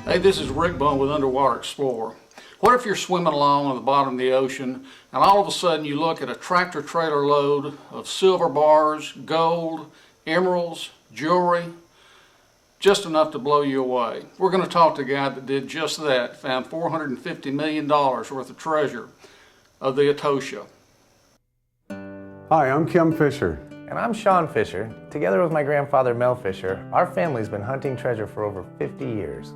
Hey, this is Rick Bone with Underwater Explorer. What if you're swimming along on the bottom of the ocean and all of a sudden you look at a tractor trailer load of silver bars, gold, emeralds, jewelry, just enough to blow you away? We're going to talk to a guy that did just that, found $450 million worth of treasure of the Etosha. Hi, I'm Kim Fisher. And I'm Sean Fisher. Together with my grandfather Mel Fisher, our family's been hunting treasure for over 50 years.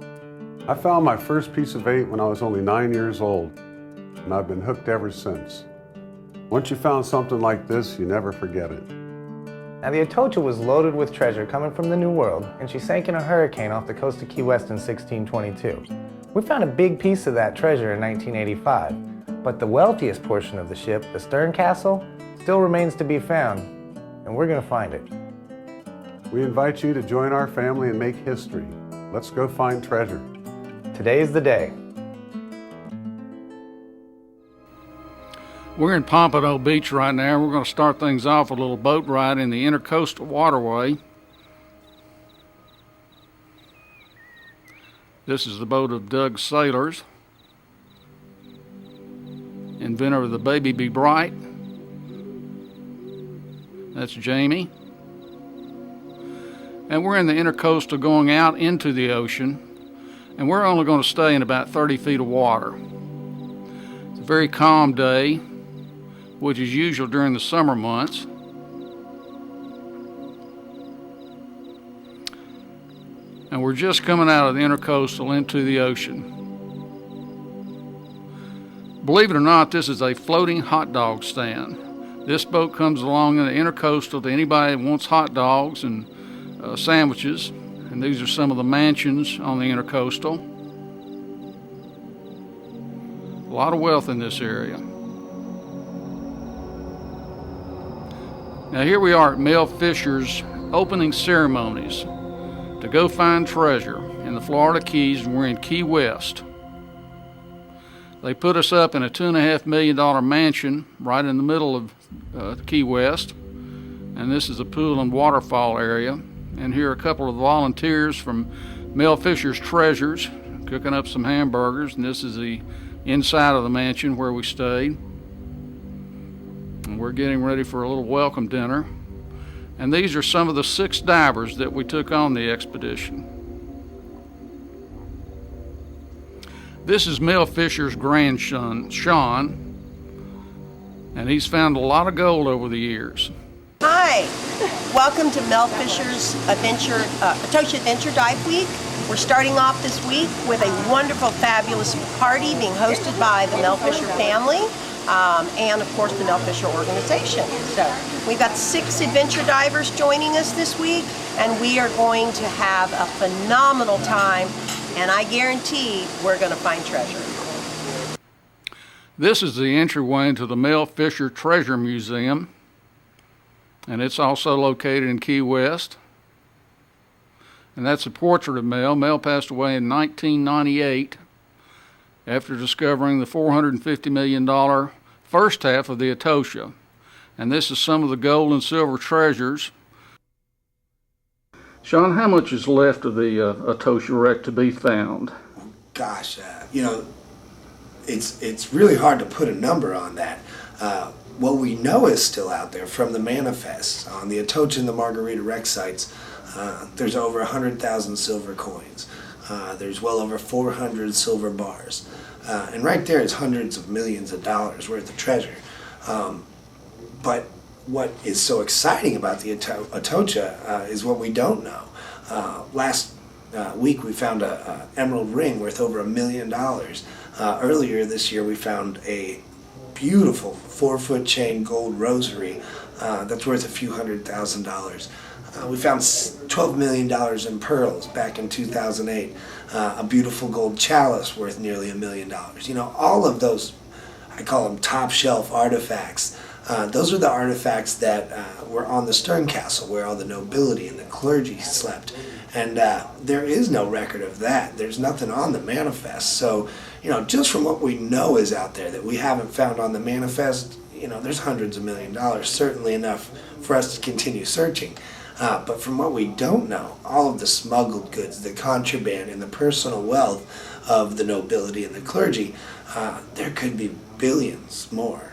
I found my first piece of bait when I was only 9 years old, and I've been hooked ever since. Once you found something like this, you never forget it. Now the Etosha was loaded with treasure coming from the New World, and she sank in a hurricane off the coast of Key West in 1622. We found a big piece of that treasure in 1985, but the wealthiest portion of the ship, the stern castle, still remains to be found, and we're going to find it. We invite you to join our family and make history. Let's go find treasure. Today's the day. We're in Pompano Beach right now. We're going to start things off with a little boat ride in the Intercoastal Waterway. This is the boat of Doug Sailors, inventor of the Baby Be Bright. That's Jamie. And we're in the Intercoastal going out into the ocean, and we're only going to stay in about 30 feet of water. It's a very calm day, which is usual during the summer months. And we're just coming out of the Intercoastal into the ocean. Believe it or not, this is a floating hot dog stand. This boat comes along in the Intercoastal to anybody that wants hot dogs and sandwiches. And these are some of the mansions on the Intercoastal. A lot of wealth in this area. Now here we are at Mel Fisher's opening ceremonies to go find treasure in the Florida Keys, and we're in Key West. They put us up in a $2.5 million mansion right in the middle of Key West, and this is a pool and waterfall area. And here are a couple of volunteers from Mel Fisher's Treasures cooking up some hamburgers, and this is the inside of the mansion where we stayed. And we're getting ready for a little welcome dinner. And these are some of the 6 divers that we took on the expedition. This is Mel Fisher's grandson, Sean, and he's found a lot of gold over the years. Hi, welcome to Mel Fisher's Etosha Adventure Dive Week. We're starting off this week with a wonderful, fabulous party being hosted by the Mel Fisher family and, of course, the Mel Fisher organization. So we've got 6 adventure divers joining us this week, and we are going to have a phenomenal time, and I guarantee we're going to find treasure. This is the entryway into the Mel Fisher Treasure Museum, and it's also located in Key West. And that's a portrait of Mel. Mel passed away in 1998 after discovering the $450 million first half of the Etosha. And this is some of the gold and silver treasures. Sean, how much is left of the Etosha wreck to be found? Gosh, it's really hard to put a number on that. What we know is still out there from the manifests on the Etosha and the Margarita wreck sites. There's over 100,000 silver coins. There's well over 400 silver bars. And right there is hundreds of millions of dollars worth of treasure. But what is so exciting about the Etosha is what we don't know. Last week we found an emerald ring worth over $1 million. Earlier this year we found a beautiful 4-foot chain gold rosary that's worth a few $100,000. We found $12 million in pearls back in 2008. A beautiful gold chalice worth nearly $1 million. You know, all of those, I call them top shelf artifacts. Those are the artifacts that were on the Stern Castle where all the nobility and the clergy slept. And there is no record of that. There's nothing on the manifest. So, you know, just from what we know is out there that we haven't found on the manifest, you know, there's hundreds of $1 million, certainly enough for us to continue searching. But from what we don't know, all of the smuggled goods, the contraband, and the personal wealth of the nobility and the clergy, there could be billions more.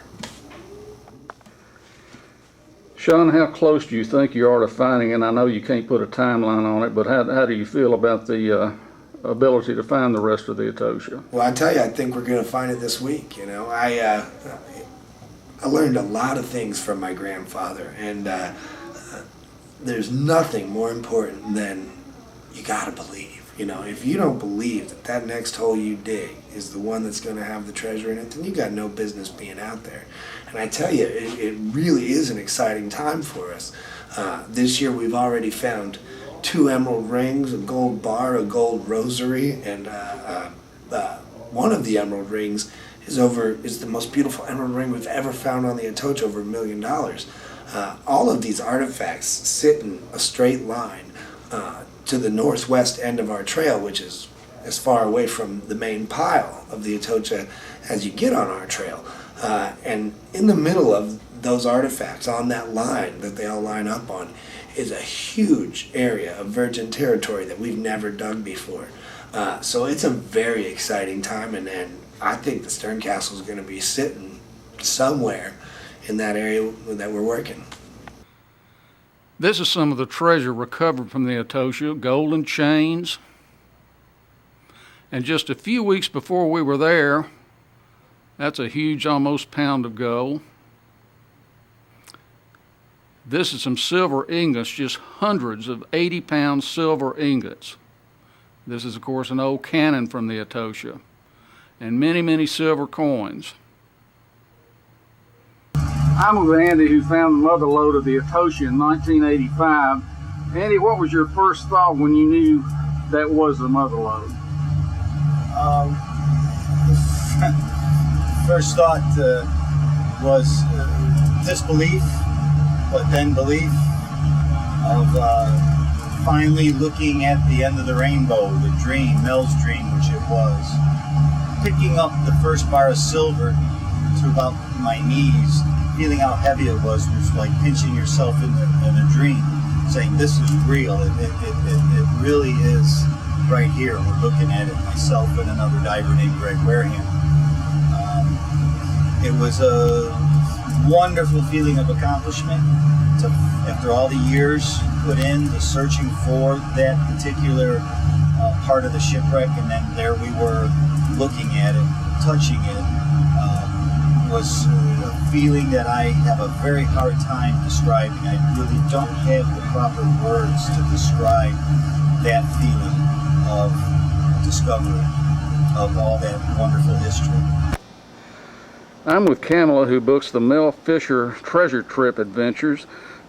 Sean, how close do you think you are to finding, and I know you can't put a timeline on it, but how do you feel about the ability to find the rest of the Etosha? Well, I tell you, I think we're going to find it this week. You know, I learned a lot of things from my grandfather, and there's nothing more important than you got to believe. You know, if you don't believe that that next hole you dig is the one that's going to have the treasure in it, then you got no business being out there. And I tell you, it really is an exciting time for us. This year we've already found 2 emerald rings, a gold bar, a gold rosary, and one of the emerald rings is the most beautiful emerald ring we've ever found on the Atocha, over $1 million. All of these artifacts sit in a straight line to the northwest end of our trail, which is as far away from the main pile of the Atocha as you get on our trail. And in the middle of those artifacts, on that line that they all line up on, is a huge area of virgin territory that we've never dug before. So it's a very exciting time, and I think the Stern Castle is going to be sitting somewhere in that area that we're working. This is some of the treasure recovered from the Etosha, golden chains. And just a few weeks before we were there, that's a huge, almost pound of gold. This is some silver ingots, just hundreds of 80-pound silver ingots. This is, of course, an old cannon from the Etosha, and many, many silver coins. I'm with Andy, who found the mother lode of the Etosha in 1985. Andy, what was your first thought when you knew that was the mother lode? First thought was disbelief, but then belief of finally looking at the end of the rainbow, the dream, Mel's dream, which it was. Picking up the first bar of silver to about my knees, feeling how heavy it was like pinching yourself in a dream, saying this is real, it really is right here. We're looking at it, myself and another diver named Greg Wareham. It was a wonderful feeling of accomplishment after all the years put into searching for that particular part of the shipwreck, and then there we were looking at it, touching it. Was a feeling that I have a very hard time describing. I really don't have the proper words to describe that feeling of discovery of all that wonderful history. I'm with Kamala, who books the Mel Fisher Treasure Trip Adventures.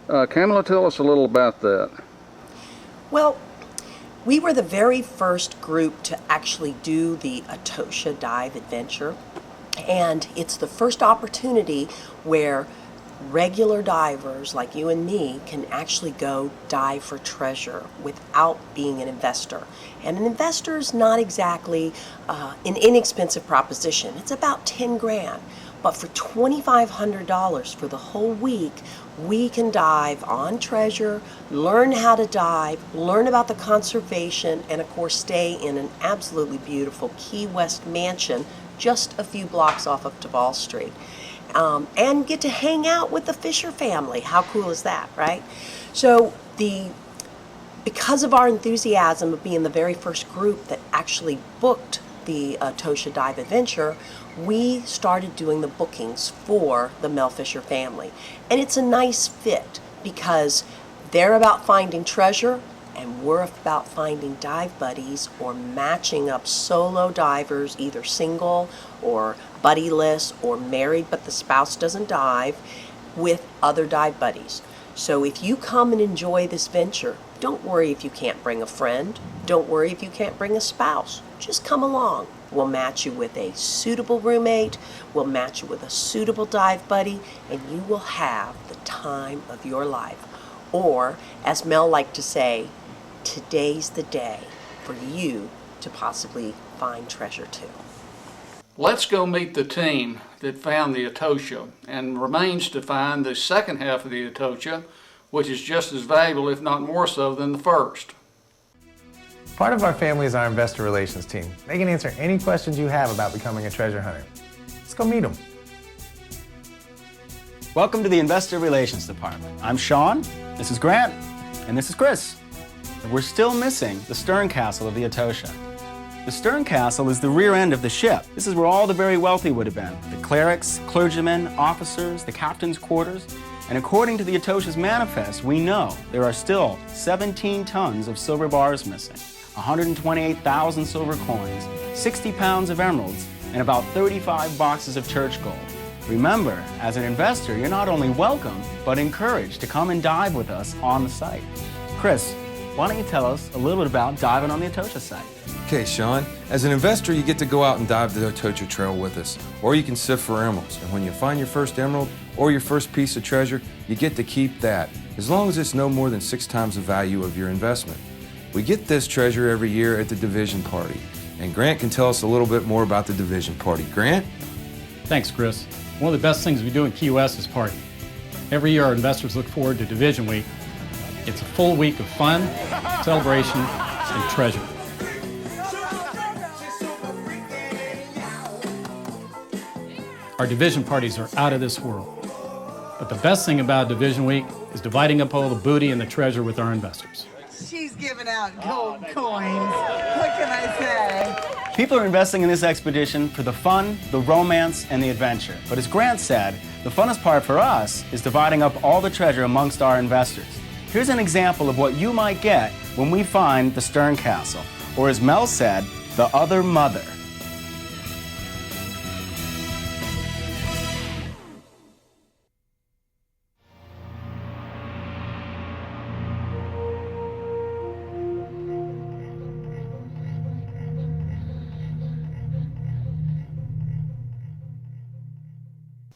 Kamala, tell us a little about that. Well, we were the very first group to actually do the Etosha Dive Adventure, and it's the first opportunity where regular divers like you and me can actually go dive for treasure without being an investor. And an investor is not exactly an inexpensive proposition. It's about 10 grand. But for $2,500 for the whole week, we can dive on treasure, learn how to dive, learn about the conservation, and of course stay in an absolutely beautiful Key West mansion just a few blocks off of Duval Street. And get to hang out with the Fisher family. How cool is that, right? So because of our enthusiasm of being the very first group that actually booked the Etosha Dive Adventure, we started doing the bookings for the Mel Fisher family. And it's a nice fit because they're about finding treasure and we're about finding dive buddies or matching up solo divers, either single or buddyless or married but the spouse doesn't dive, with other dive buddies. So if you come and enjoy this venture, don't worry if you can't bring a friend. Don't worry if you can't bring a spouse. Just come along. We'll match you with a suitable roommate. We'll match you with a suitable dive buddy, and you will have the time of your life. Or, as Mel liked to say, today's the day for you to possibly find treasure too. Let's go meet the team that found the Etosha and remains to find the second half of the Etosha, which is just as valuable, if not more so, than the first. Part of our family is our investor relations team. They can answer any questions you have about becoming a treasure hunter. Let's go meet them. Welcome to the Investor Relations Department. I'm Sean, this is Grant, and this is Chris. We're still missing the stern castle of the Etosha. The stern castle is the rear end of the ship. This is where all the very wealthy would have been. The clerics, clergymen, officers, the captain's quarters. And according to the Etosha's manifest, we know there are still 17 tons of silver bars missing, 128,000 silver coins, 60 pounds of emeralds, and about 35 boxes of church gold. Remember, as an investor, you're not only welcome, but encouraged to come and dive with us on the site. Chris, why don't you tell us a little bit about diving on the Etosha site? Okay, Sean. As an investor, you get to go out and dive the Etosha Trail with us, or you can sift for emeralds. And when you find your first emerald or your first piece of treasure, you get to keep that, as long as it's no more than 6 times the value of your investment. We get this treasure every year at the Division Party, and Grant can tell us a little bit more about the Division Party. Grant? Thanks, Chris. One of the best things we do in Key West is party. Every year, our investors look forward to Division Week. It's a full week of fun, celebration, and treasure. Our division parties are out of this world. But the best thing about Division Week is dividing up all the booty and the treasure with our investors. She's giving out gold coins. What can I say? People are investing in this expedition for the fun, the romance, and the adventure. But as Grant said, the funnest part for us is dividing up all the treasure amongst our investors. Here's an example of what you might get when we find the stern castle, or as Mel said, the other mother.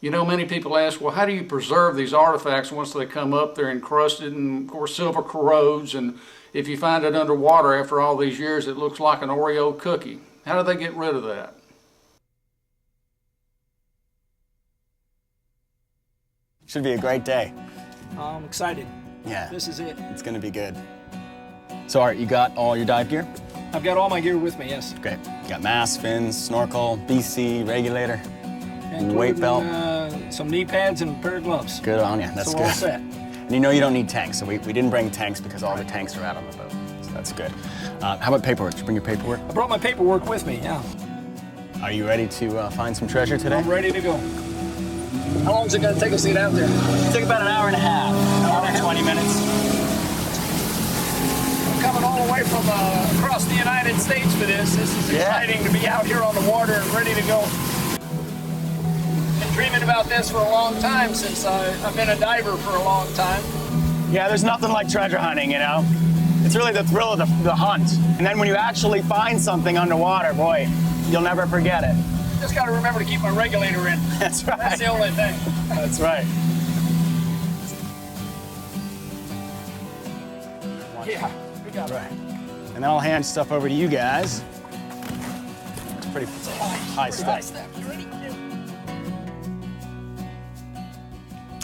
You know, many people ask, well, how do you preserve these artifacts once they come up? They're encrusted, and of course silver corrodes, and if you find it underwater after all these years, it looks like an Oreo cookie. How do they get rid of that? Should be a great day. I'm excited. Yeah. This is it. It's gonna be good. So Art, you got all your dive gear? I've got all my gear with me, yes. Great. You got mask, fins, snorkel, BC, regulator, And weight belt. Some knee pads and a pair of gloves. Good on you, that's so good. All set. And you know you don't need tanks, so we didn't bring tanks because all the tanks are out on the boat. So that's good. How about paperwork? Did you bring your paperwork? I brought my paperwork with me, yeah. Are you ready to find some treasure today? I'm ready to go. How long is it going to take us to get out there? It'll take about an hour and a half. An hour and 20 minutes. I'm coming all the way from across the United States for this. This is exciting to be out here on the water and ready to go. Been dreaming about this for a long time since I've been a diver for a long time. Yeah, there's nothing like treasure hunting, you know? It's really the thrill of the hunt. And then when you actually find something underwater, boy, you'll never forget it. Just got to remember to keep my regulator in. That's right. That's the only thing. That's right. Yeah, we got it. Right. And then I'll hand stuff over to you guys. It's pretty high stuff. You ready?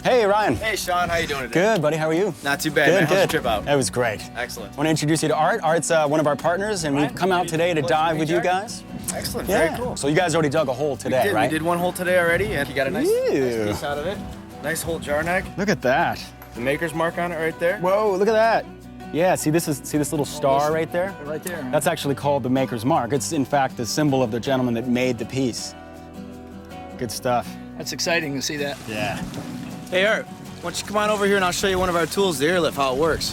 Hey, Ryan. Hey, Sean. How you doing today? Good, buddy. How are you? Not too bad, Good, man. How's good. your trip out? That was great. Excellent. I want to introduce you to Art. Art's one of our partners, and we've come out today to dive with you guys. Excellent. Yeah. Very cool. So you guys already dug a hole today, right? We did one hole today already, and you got a nice Ew. piece out of it. Nice hole jar neck. Look at that. The maker's mark on it right there. Whoa, look at that. Yeah, see this little star right there? Right there. That's actually called the maker's mark. It's in fact the symbol of the gentleman that made the piece. Good stuff. That's exciting to see that. Yeah. Hey, Art. Why don't you come on over here and I'll show you one of our tools, the airlift, how it works.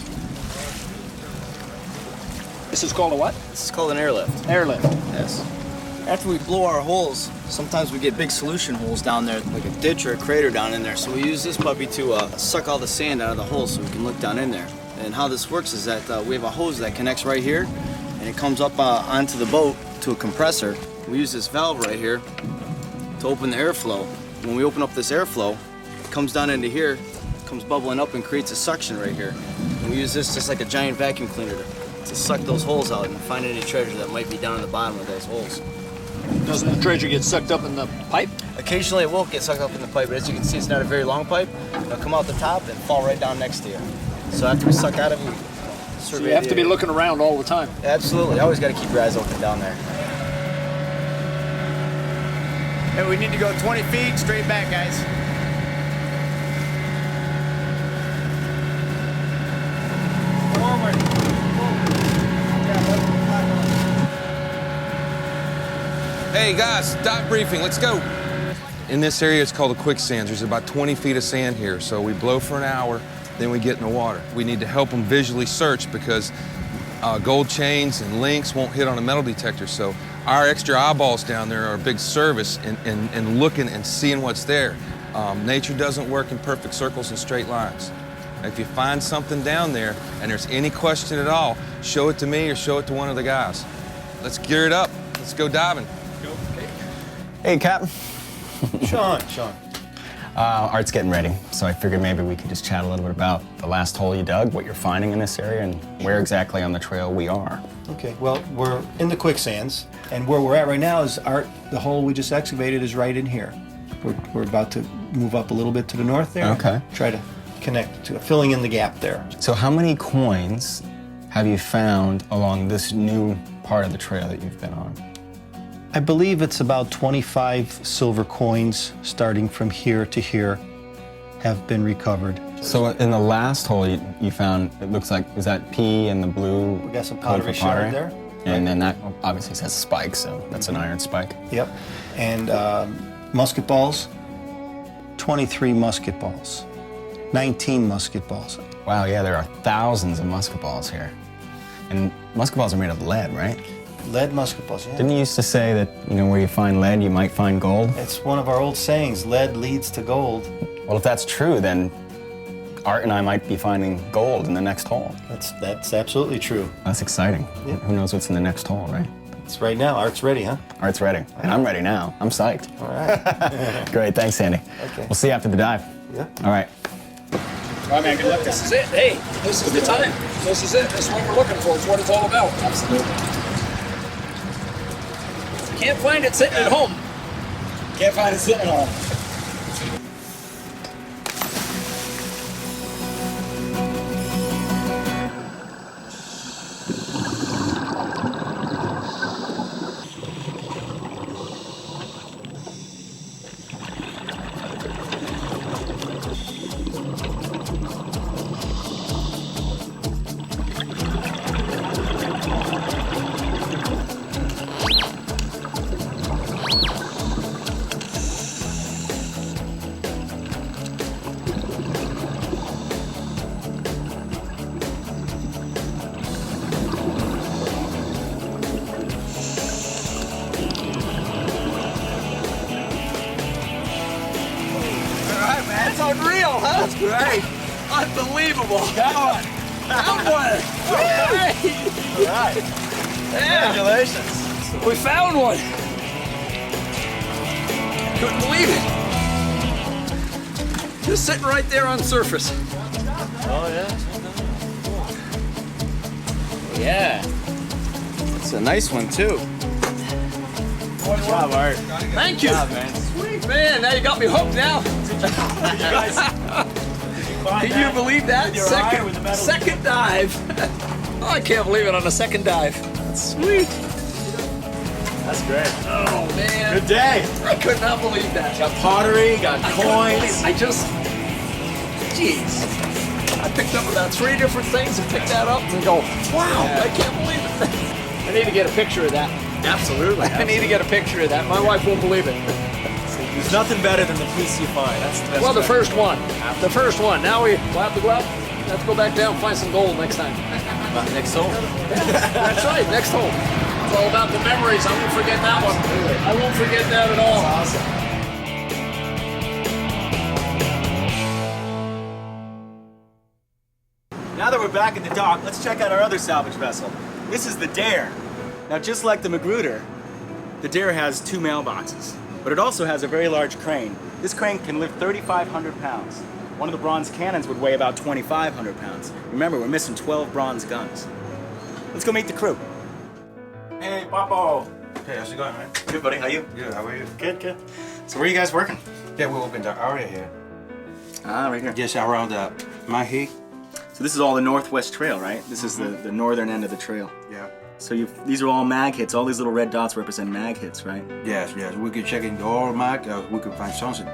This is called a what? This is called an airlift. Airlift. Yes. After we blow our holes, sometimes we get big solution holes down there, like a ditch or a crater down in there. So we use this puppy to suck all the sand out of the hole so we can look down in there. And how this works is that we have a hose that connects right here, and it comes up onto the boat to a compressor. We use this valve right here to open the airflow. When we open up this airflow, it comes down into here, comes bubbling up and creates a suction right here. And we use this just like a giant vacuum cleaner to suck those holes out and find any treasure that might be down in the bottom of those holes. Doesn't the treasure get sucked up in the pipe? Occasionally it will get sucked up in the pipe, but as you can see, it's not a very long pipe. It'll come out the top and fall right down next to you. So after we suck out of it, we So you have to be looking around all the time. Absolutely. You always got to keep your eyes open down there. And we need to go 20 feet straight back, guys. Forward. Hey guys, dive briefing, let's go. In this area, it's called the quicksands. There's about 20 feet of sand here, so we blow for an hour, then we get in the water. We need to help them visually search because gold chains and links won't hit on a metal detector, so our extra eyeballs down there are a big service in looking and seeing what's there. Nature doesn't work in perfect circles and straight lines. If you find something down there and there's any question at all, show it to me or show it to one of the guys. Let's gear it up. Let's go diving. Hey, Captain. Sean. Art's getting ready, so I figured maybe we could just chat a little bit about the last hole you dug, what you're finding in this area, and where exactly on the trail we are. Okay, well, we're in the quicksands, and where we're at right now is the hole we just excavated is right in here. We're about to move up a little bit to the north there. Okay. Try to connect to filling in the gap there. So how many coins have you found along this new part of the trail that you've been on? I believe it's about 25 silver coins starting from here to here have been recovered. So in the last hole you found, it looks like, is that P and the blue? We got some code for pottery shard there. And then that obviously says spike, so that's an iron spike. Yep. And musket balls, 23 musket balls, 19 musket balls. Wow, yeah, there are thousands of musket balls here. And musket balls are made of lead, right? Lead musket balls, yeah. Didn't you used to say that, you know, where you find lead, you might find gold? It's one of our old sayings, lead leads to gold. Well, if that's true, then Art and I might be finding gold in the next hole. That's absolutely true. That's exciting. Yeah. Who knows what's in the next hole, right? It's right now. Art's ready, huh? Art's ready. And I'm ready now. I'm psyched. All right. Great. Thanks, Sandy. Okay. We'll see you after the dive. Yeah. All right. All right, man, good luck. This is it. Hey, this is the time. This is it. This is what we're looking for. It's what it's all about. Absolutely. Can't find it sitting at home. Can't find it sitting at home. That's unreal, huh? That's great. Unbelievable. Got one. Found one. All right. Yeah. Congratulations. We found one. Couldn't believe it. Just sitting right there on the surface. Oh, yeah? Yeah. It's a nice one, too. Good job, Art. Thank you. Good job, man. Sweet, man. Now you got me hooked now. Can you believe that? Second dive. Oh, I can't believe it on the second dive. That's sweet. That's great. Oh, man. Good day. I could not believe that. Got pottery, got coins. I just, jeez. I picked up about 3 different things and picked that up and go, wow, I can't believe it. I need to get a picture of that. Absolutely. I need to get a picture of that. My wife won't believe it. There's nothing better than the piece you find. That's the best. Well, the first one. The first one. Now we'll have to go out. Let's go back down and find some gold next time. Next hole. That's right, next hole. It's all about the memories. I won't forget that one. I won't forget that at all. That's awesome. Now that we're back at the dock, let's check out our other salvage vessel. This is the Dare. Now, just like the Magruder, the Dare has 2 mailboxes, but it also has a very large crane. This crane can lift 3,500 pounds. One of the bronze cannons would weigh about 2,500 pounds. Remember, we're missing 12 bronze guns. Let's go meet the crew. Hey, Papo. Hey, how's it going, man? Good, buddy. How you? Good, how are you? Good, good. So where are you guys working? Yeah, we opened the area here. Ah, right here. Just around Mahi. So this is all the Northwest Trail, right? This is the northern end of the trail. Yeah. So these are all mag hits. All these little red dots represent mag hits, right? Yes. We can check in all mag. We can find something.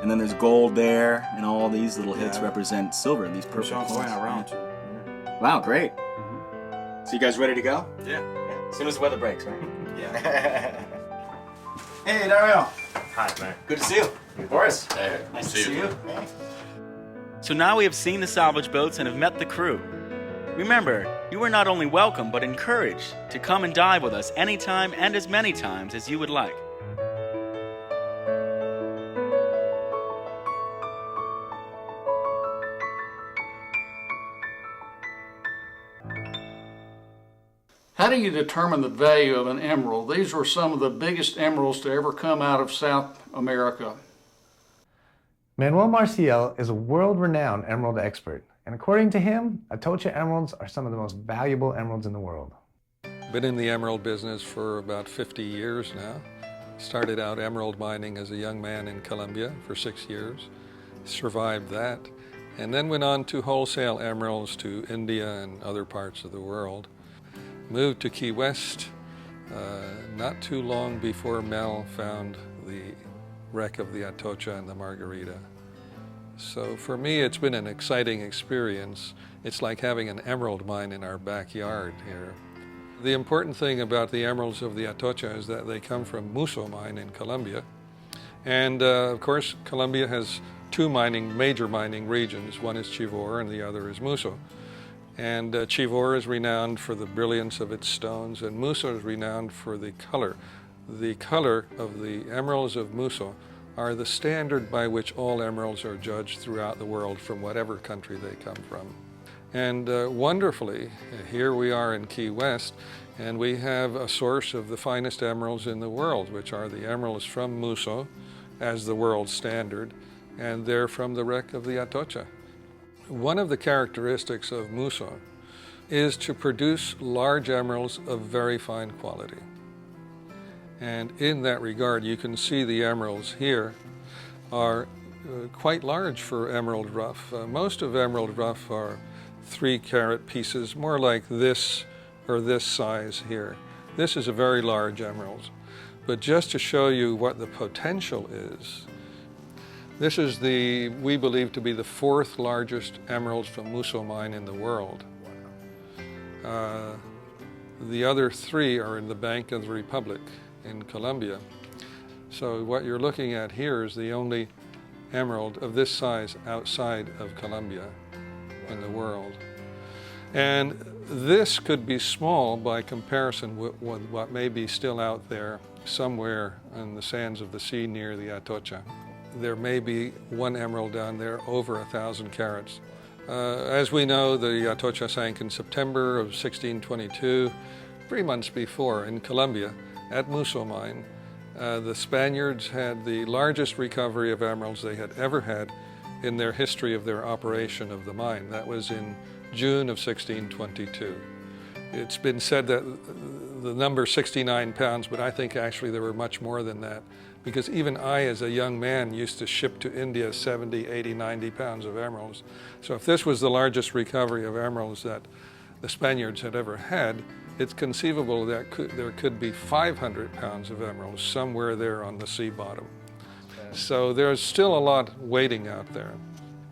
And then there's gold there, and all these little hits represent silver. These purple Something coins. going around. Wow, great. So you guys ready to go? Yeah. As soon as the weather breaks, right? Yeah. Hey, Daryl. Hi, man. Good to see you. Boris. Hey, Nice to see you. So now we have seen the salvage boats and have met the crew. Remember, you are not only welcome but encouraged to come and dive with us anytime and as many times as you would like. How do you determine the value of an emerald? These were some of the biggest emeralds to ever come out of South America. Manuel Maciel is a world-renowned emerald expert, and according to him, Atocha emeralds are some of the most valuable emeralds in the world. Been in the emerald business for about 50 years now. Started out emerald mining as a young man in Colombia for 6 years, survived that, and then went on to wholesale emeralds to India and other parts of the world. Moved to Key West not too long before Mel found the wreck of the Atocha and the Margarita. So for me, it's been an exciting experience. It's like having an emerald mine in our backyard here. The important thing about the emeralds of the Atocha is that they come from Muso mine in Colombia. And of course, Colombia has two major mining regions. One is Chivor and the other is Muso. And Chivor is renowned for the brilliance of its stones, and Muso is renowned for the color. The color of the emeralds of Muso are the standard by which all emeralds are judged throughout the world from whatever country they come from. And wonderfully, here we are in Key West, and we have a source of the finest emeralds in the world, which are the emeralds from Muso as the world standard, and they're from the wreck of the Atocha. One of the characteristics of Muso is to produce large emeralds of very fine quality. And in that regard, you can see the emeralds here are quite large for emerald rough. Most of emerald rough are 3-carat pieces, more like this or this size here. This is a very large emerald. But just to show you what the potential is, this is we believe to be the 4th largest emeralds from Muso mine in the world. The other 3 are in the Bank of the Republic in Colombia. So what you're looking at here is the only emerald of this size outside of Colombia in the world. And this could be small by comparison with what may be still out there somewhere in the sands of the sea near the Atocha. There may be one emerald down there over 1,000 carats. As we know, the Atocha sank in September of 1622, 3 months before in Colombia at Muso mine. The Spaniards had the largest recovery of emeralds they had ever had in their history of their operation of the mine. That was in June of 1622. It's been said that the number 69 pounds, but I think actually there were much more than that, because even I, as a young man, used to ship to India 70, 80, 90 pounds of emeralds. So if this was the largest recovery of emeralds that the Spaniards had ever had, it's conceivable that there could be 500 pounds of emeralds somewhere there on the sea bottom. So there's still a lot waiting out there.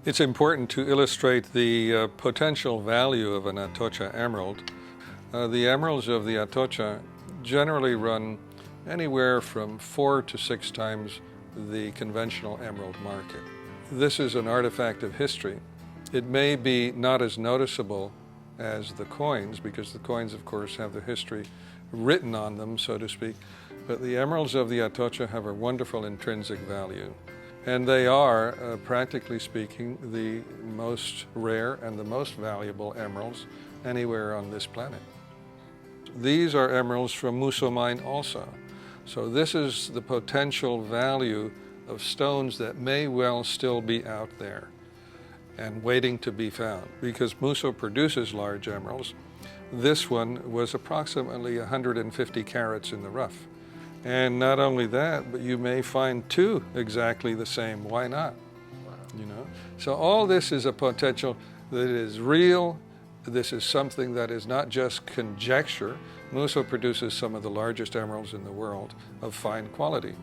It's important to illustrate the potential value of an Atocha emerald. The emeralds of the Atocha generally run anywhere from 4 to 6 times the conventional emerald market. This is an artifact of history. It may be not as noticeable as the coins, because the coins, of course, have the history written on them, so to speak, but the emeralds of the Atocha have a wonderful intrinsic value. And they are, practically speaking, the most rare and the most valuable emeralds anywhere on this planet. These are emeralds from Muso mine also. So this is the potential value of stones that may well still be out there and waiting to be found. Because Muso produces large emeralds, this one was approximately 150 carats in the rough. And not only that, but you may find 2 exactly the same. Why not? You know? So all this is a potential. that it is real. This is something that is not just conjecture. Muso produces some of the largest emeralds in the world of fine quality.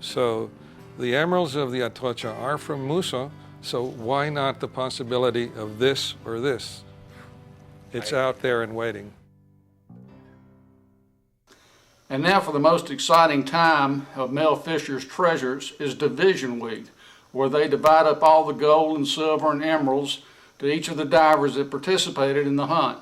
So the emeralds of the Atocha are from Muso, so why not the possibility of this or this? It's out there and waiting. And now for the most exciting time of Mel Fisher's treasures is Division Week, where they divide up all the gold and silver and emeralds to each of the divers that participated in the hunt.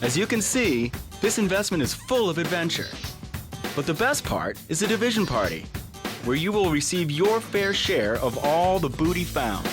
As you can see, this investment is full of adventure. But the best part is the division party, where you will receive your fair share of all the booty found.